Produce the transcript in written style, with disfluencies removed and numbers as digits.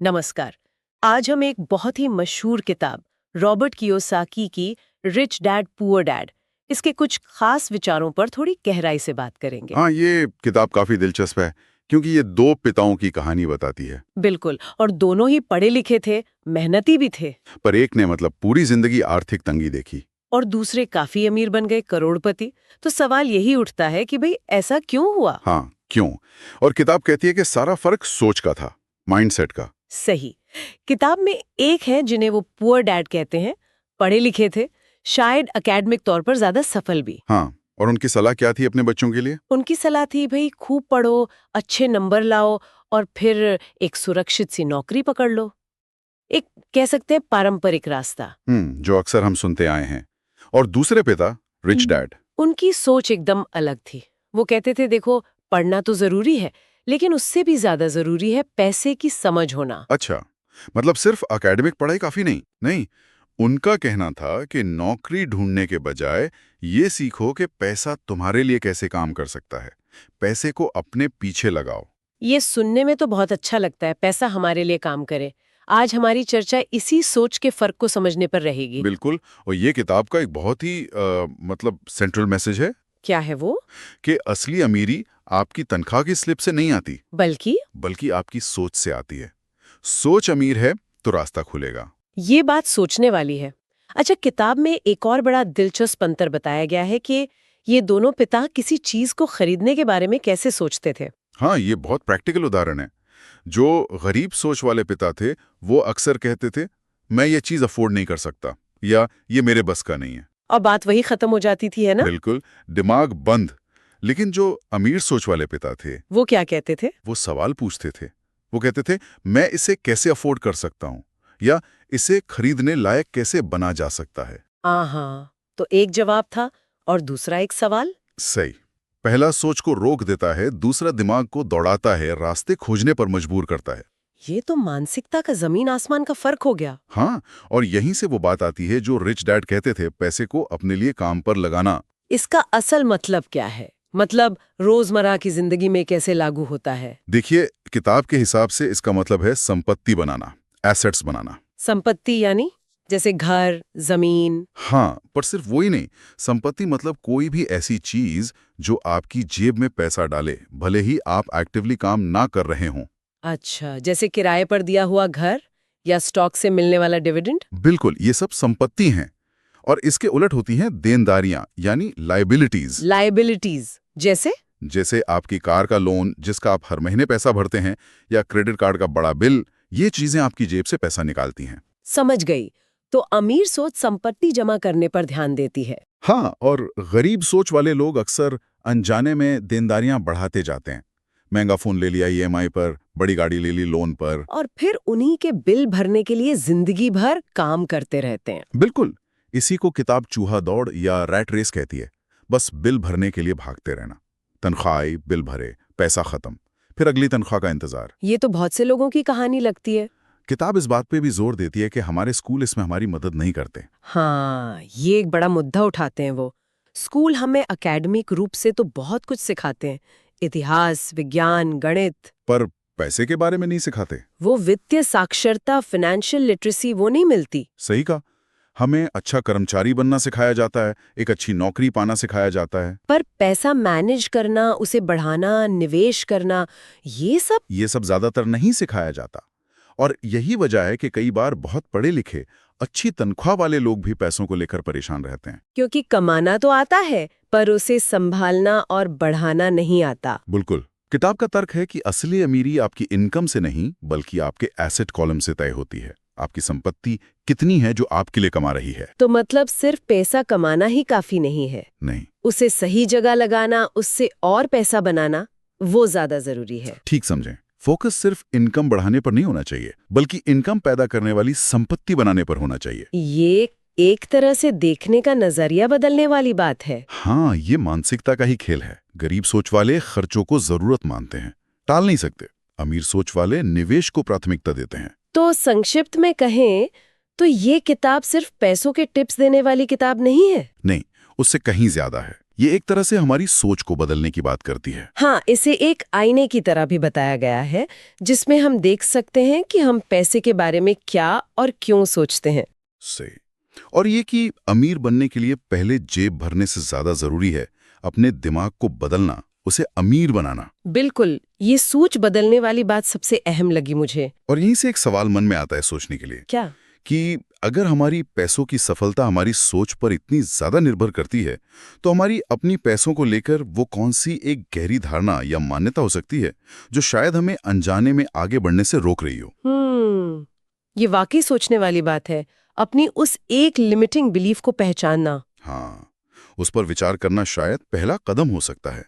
नमस्कार। आज हम एक बहुत ही मशहूर किताब रॉबर्ट कियोसाकी की रिच डैड पुअर डैड इसके कुछ खास विचारों पर थोड़ी गहराई से बात करेंगे। हाँ, ये किताब काफी दिलचस्प है क्योंकि ये दो पिताओं की कहानी बताती है। बिल्कुल, और दोनों ही पढ़े लिखे थे, मेहनती भी थे, पर एक ने पूरी जिंदगी आर्थिक तंगी देखी। और दूसरे काफी अमीर बन गए, करोड़पति। तो सवाल यही उठता है कि भाई ऐसा क्यों हुआ। हाँ, क्यों? और किताब कहती है कि सारा फर्क सोच का था, माइंडसेट का। सही। किताब में एक है जिन्हें वो पुअर डैड कहते हैं, पढ़े लिखे थे, शायद एकेडमिक तौर पर ज्यादा सफल भी। हाँ, और उनकी सलाह क्या थी अपने बच्चों के लिए? उनकी सलाह थी भाई खूब पढ़ो, अच्छे नंबर लाओ और फिर एक सुरक्षित सी नौकरी पकड़ लो। एक कह सकते हैं पारंपरिक रास्ता। जो अक्सर हम सुनते आए हैं। और दूसरे पिता, रिच डैड। उनकी सोच एकदम अलग थी। वो कहते थे देखो, पढ़ना तो जरूरी है, लेकिन उससे भी ज्यादा जरूरी है पैसे की समझ होना। अच्छा, सिर्फ एकेडमिक पढ़ाई काफी नहीं। नहीं, उनका कहना था कि नौकरी ढूंढने के बजाय ये सीखो कि पैसा तुम्हारे लिए कैसे काम कर सकता है। पैसे को अपने पीछे लगाओ। ये सुनने में तो बहुत अच्छा लगता है, पैसा हमारे लिए काम करे। आज हमारी चर्चा इसी सोच के फर्क को समझने पर रहेगी। बिल्कुल। और ये किताब का एक बहुत ही सेंट्रल मैसेज है क्या है वो? कि असली अमीरी आपकी तनख्वाह की स्लिप से नहीं आती, बल्कि आपकी सोच से आती है। सोच अमीर है तो रास्ता खुलेगा। ये बात सोचने वाली है। अच्छा, किताब में एक और बड़ा दिलचस्प अंतर बताया गया है कि ये दोनों पिता किसी चीज को खरीदने के बारे में कैसे सोचते थे। हाँ, ये बहुत प्रैक्टिकल उदाहरण है। जो गरीब सोच वाले पिता थे, वो अक्सर कहते थे, मैं ये चीज अफोर्ड नहीं कर सकता, या ये मेरे बस का नहीं है। और बात वही खत्म हो जाती थी, है ना? बिल्कुल, दिमाग बंद। लेकिन जो अमीर सोच वाले पिता थे, वो क्या कहते थे? वो सवाल पूछते थे। वो कहते थे, मैं इसे कैसे अफोर्ड कर सकता हूँ, या इसे खरीदने लायक कैसे बना जा सकता है। हाँ, तो एक जवाब था और दूसरा एक सवाल। सही। पहला सोच को रोक देता है, दूसरा दिमाग को दौड़ाता है, रास्ते खोजने पर मजबूर करता है। ये तो मानसिकता का जमीन आसमान का फर्क हो गया। हाँ, और यहीं से वो बात आती है जो रिच डैड कहते थे, पैसे को अपने लिए काम पर लगाना। इसका असल मतलब क्या है? मतलब रोजमर्रा की जिंदगी में कैसे लागू होता है? देखिए, किताब के हिसाब से इसका मतलब है संपत्ति बनाना, एसेट्स बनाना। संपत्ति यानी जैसे घर, जमीन। हाँ, पर सिर्फ वही नहीं। संपत्ति कोई भी ऐसी चीज जो आपकी जेब में पैसा डाले, भले ही आप एक्टिवली काम ना कर रहे हों। अच्छा, जैसे किराए पर दिया हुआ घर या स्टॉक से मिलने वाला डिविडेंड। बिल्कुल, ये सब संपत्ति हैं। और इसके उलट होती हैं देनदारियां, यानी लाइबिलिटीज। लाइबिलिटीज जैसे? जैसे आपकी कार का लोन जिसका आप हर महीने पैसा भरते हैं, या क्रेडिट कार्ड का बड़ा बिल। ये चीजें आपकी जेब से पैसा निकालती हैं। समझ गई। तो अमीर सोच संपत्ति जमा करने पर ध्यान देती है। हाँ, और गरीब सोच वाले लोग अक्सर अनजाने में देनदारियां बढ़ाते जाते हैं। महंगा फोन ले लिया ईएमआई पर, बड़ी गाड़ी ले ली लोन पर। और फिर उन्हीं के बिल भरने के लिए जिंदगी भर काम करते रहते हैं। बिल्कुल, इसी को किताब चूहा दौड़ या रैट रेस कहती है। बस बिल भरने के लिए भागते रहना। तनख्वाह आई, बिल भरे, पैसा खत्म, फिर अगली तनख्वाह का इंतजार। ये तो बहुत से लोगों की कहानी लगती है। किताब इस बात पे भी जोर देती है कि हमारे स्कूल इसमें हमारी मदद नहीं करते। हाँ, ये एक बड़ा मुद्दा उठाते हैं वो। स्कूल हमें एकेडमिक रूप से तो बहुत कुछ सिखाते हैं, इतिहास, विज्ञान, गणित। पर पैसे के बारे में नहीं सिखाते। वो वित्तीय साक्षरता, फाइनेंशियल लिटरेसी वो नहीं मिलती। सही कहा। हमें अच्छा कर्मचारी बनना सिखाया जाता है, एक अच्छी नौकरी पाना सिखाया जाता है। पर पैसा मैनेज करना, उसे बढ़ाना, निवेश करना, ये सब ज्यादातर नहीं सिखाया जाता। और यही वजह है कि कई बार बहुत पढ़े लिखे, अच्छी तनख्वाह वाले लोग भी पैसों को लेकर परेशान रहते हैं। क्योंकि कमाना तो आता है, पर उसे संभालना और बढ़ाना नहीं आता। बिल्कुल। किताब का तर्क है कि असली अमीरी आपकी इनकम से नहीं, बल्कि आपके एसेट कॉलम से तय होती है। आपकी संपत्ति कितनी है जो आपके लिए कमा रही है। तो मतलब सिर्फ पैसा कमाना ही काफी नहीं है। नहीं, उसे सही जगह लगाना, उससे और पैसा बनाना, वो ज्यादा जरूरी है। ठीक समझें। फोकस सिर्फ इनकम बढ़ाने पर नहीं होना चाहिए, बल्कि इनकम पैदा करने वाली संपत्ति बनाने पर होना चाहिए। ये एक तरह से देखने का नजरिया बदलने वाली बात है। हाँ, ये मानसिकता का ही खेल है। गरीब सोच वाले खर्चों को जरूरत मानते हैं, टाल नहीं सकते। अमीर सोच वाले निवेश को प्राथमिकता देते हैं। तो संक्षिप्त में कहें तो ये किताब सिर्फ पैसों के टिप्स देने वाली किताब नहीं है। नहीं, उससे कहीं ज्यादा है। ये एक तरह से हमारी सोच को बदलने की बात करती है। हाँ, इसे एक आईने की तरह भी बताया गया है, जिसमें हम देख सकते हैं कि हम पैसे के बारे में क्या और क्यों सोचते हैं। सही। और ये कि अमीर बनने के लिए पहले जेब भरने से ज्यादा जरूरी है अपने दिमाग को बदलना, उसे अमीर बनाना। बिल्कुल, ये सोच बदलने वाली बात सबसे अहम लगी मुझे। और यहीं से एक सवाल मन में आता है सोचने के लिए क्या? कि अगर हमारी पैसों की सफलता हमारी सोच पर इतनी ज्यादा निर्भर करती है, तो हमारी अपनी पैसों को लेकर वो कौन सी एक गहरी धारणा या मान्यता हो सकती है जो शायद हमें अनजाने में आगे बढ़ने से रोक रही हो। ये वाकई सोचने वाली बात है, अपनी उस एक लिमिटिंग बिलीफ को पहचानना। हाँ, उस पर विचार करना शायद पहला कदम हो सकता है।